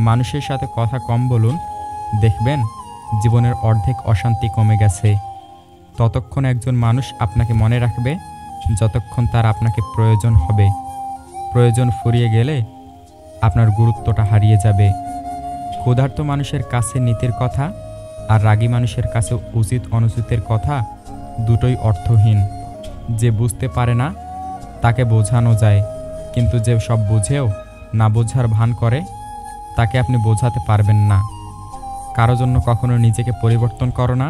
মানুষের সাথে কথা কম বলুন, দেখবেন জীবনের অর্ধেক অশান্তি কমে গেছে। ততক্ষণ একজন মানুষ আপনাকে মনে রাখবে যতক্ষণ তার আপনাকে প্রয়োজন হবে। প্রয়োজন ফুরিয়ে গেলে আপনার গুরুত্বটা হারিয়ে যাবে। ক্ষুধার্ত মানুষের কাছে নীতির কথা আর রাগী মানুষের কাছে উচিত অনুচিতের কথা দুটোই অর্থহীন। যে বুঝতে পারে না তাকে বোঝানো যায়, কিন্তু যে সব বুঝেও না বোঝার ভান করে তাকে আপনি বোঝাতে পারবেন না। কারো জন্য কখনো নিজেকে পরিবর্তন করো না।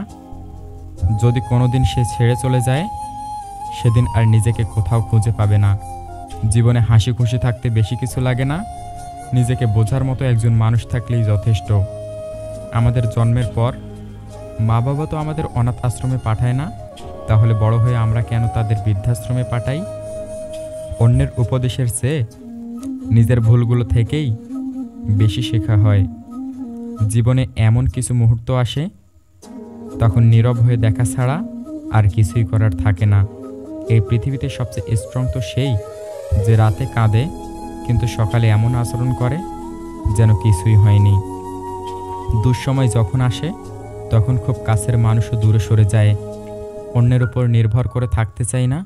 যদি কোনোদিন সে ছেড়ে চলে যায়, সেদিন আর নিজেকে কোথাও খুঁজে পাবে না। জীবনে হাসি খুশি থাকতে বেশি কিছু লাগে না, নিজেকে বোঝার মতো একজন মানুষ থাকলেই যথেষ্ট। আমাদের জন্মের পর মা বাবা তো আমাদের অনাথ আশ্রমে পাঠায় না, তাহলে বড় হয়ে আমরা কেন তাদের বৃদ্ধাশ্রমে পাঠাই? অন্যের উপদেশের চেয়ে নিজের ভুলগুলো থেকেই বেশি শেখা হয়। জীবনে এমন কিছু মুহূর্ত আসে তখন নীরব হয়ে দেখা ছাড়া আর কিছুই করার থাকে না। এই পৃথিবীতে সবচেয়ে স্ট্রং তো সেই যে রাতে কাঁদে কিন্তু সকালে এমন আচরণ করে যেন কিছুই হয়নি। দুঃসময় যখন আসে তখন খুব কাছের মানুষও দূরে সরে যায়। অন্যের উপর নির্ভর করে থাকতে চাই না,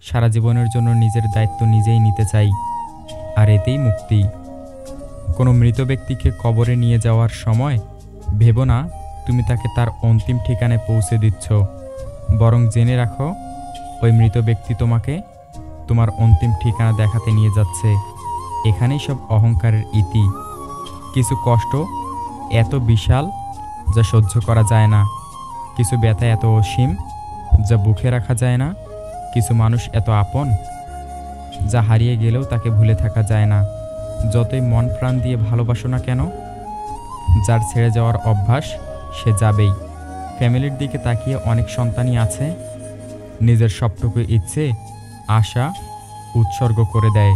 সারা জীবনের জন্য নিজের দায়িত্ব নিজেই নিতে চাই, আর এতেই মুক্তি। কোনো মৃত ব্যক্তিকে কবরে নিয়ে যাওয়ার সময় ভেবো না তুমি তাকে তার অন্তিম ঠিকানায় পৌঁছে দিচ্ছ, বরং জেনে রাখো ওই মৃত ব্যক্তি তোমাকে তোমার অন্তিম ঠিকানা দেখাতে নিয়ে যাচ্ছে। এখানেই সব অহংকারের ইতি। কিছু কষ্ট এত বিশাল যা সহ্য করা যায় না, কিছু ব্যথা এত অসীম যা বুকে রাখা যায় না, কিছু মানুষ এত আপন যা হারিয়ে গেলেও তাকে ভুলে থাকা যায় না। যতই মন প্রাণ দিয়ে ভালোবাসো না কেন, যার ছেড়ে যাওয়ার অভ্যাস সে যাবেই। ফ্যামিলির দিকে তাকিয়ে অনেক সন্তানই আছে নিজের সবটুকু ইচ্ছে আশা উৎসর্গ করে দেয়।